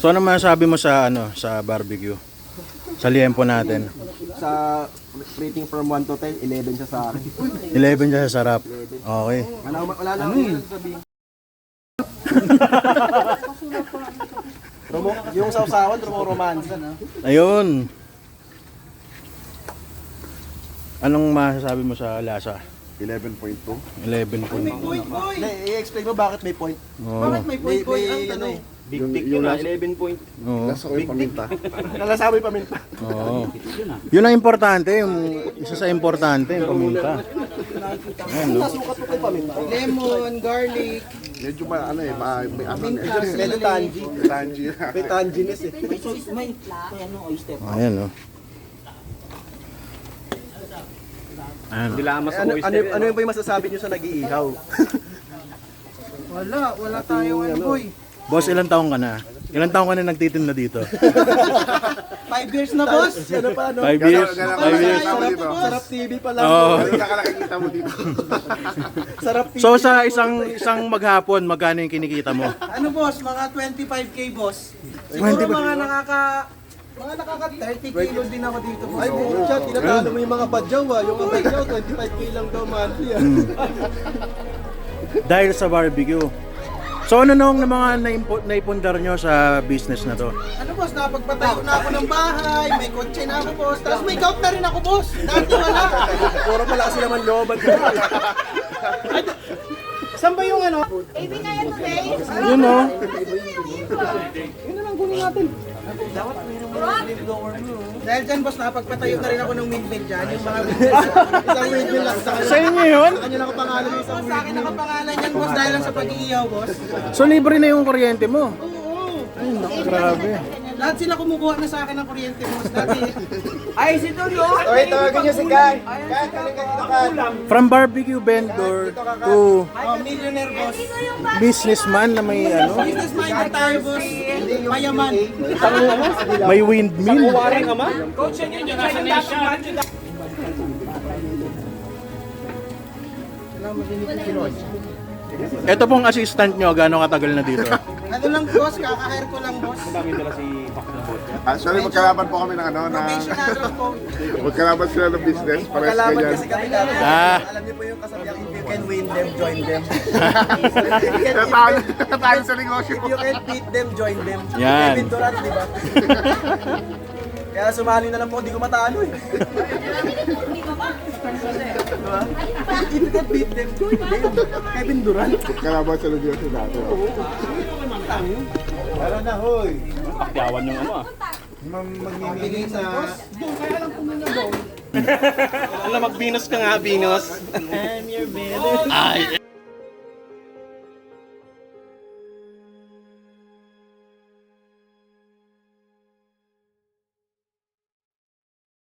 So ano masasabi mo sa sa barbecue? Sa liempo natin. Sa rating from 1 to 10, 11 siya sa akin. 11 siya sa sarap. Okay. Wala na akong sabihin. Yung sausawan, romansa. Ayun. Anong masasabi mo sa lasa? 11.2. 11 po. I-explain mo bakit may point. Oo. May point ang tanong. Big tick yun ah, 11 point. Oo. Nasa ko yung paminta. Nalasabi paminta. Oo. Yun ang importante, yung isa sa importante, yung paminta. Ayan, no? Nasukat ko kay paminta. Lemon, garlic, Medyo may asang medyo tangy. tangy. May tanginess eh. Ayan, no? Ayan. Ano yung ba yung masasabi nyo sa nag-iihaw? Wala tayong boy. Boss, ilang taong ka na? Ilang taong ka na nagtitinda dito? 5 years na boss. Ano pa 5 years. 5 years. Sarap TV pa lang. Oo. Ano nakakakita mo dito? Sarap TV. So sa isang maghapon, magkano yung kinikita mo? Ano boss, mga 25k boss. Siguro mga nakaka 30 kilos din ako dito boss. Ay, buong chat, tinatalo mo yung mga badyaw ah. Yung mga badyaw, 25k lang daw monthly ah. Dahil sa barbecue. So ano nung mga naipundar nyo sa business na to? Ano boss, napagpatayo na ako ng bahay, may kotse na ako boss, tapos may gout na rin ako boss. Dati wala. Puro pala kasi naman looban ko. Saan ba yung ano? Yun o. Dahil dyan boss, napagpatayo na rin ako ng windmill dyan. Yung mga Isang windmill lang sa kanya. Sa inyo yun? Kanya nakapangalan yung isang Sa akin nakapangalan yan boss dahil lang sa pag-iihaw boss. So libre na yung kuryente mo? Oo. Ay, naku, grabe. Lahat sila kumukuha na sa akin ng kuryente boss. Dati, Okay, tawagin niyo si Kai. Kai, halika dito ka. From barbecue vendor to millionaire boss. businessman na may Business minded tayo boss. Mayaman. may windmill. Ito pong assistant nyo, gano'ng katagal na dito? Ano lang boss, kaka-hire ko lang boss. Actually, magkalaban po kami ng Probationary po. magkalaban sila ng business. Pares Kalaban ganyan. kasi kami dati. Ah. Alam niyo po yung kasabihan, if you can win them, join them. Tatalo sa negosyo. If you can beat them, join them. Yan. Kevin Durant, di ba? Kaya sumali na lang po, di ko matalo eh. Diba? If you can beat them, join them. Kevin Durant. Kalaban sa negosyo dati. Tara na, hoy. Pakyawan yung ano ah. Magmimili sa... Alam, magbinos ka nga, binos. I'm your better. Ay,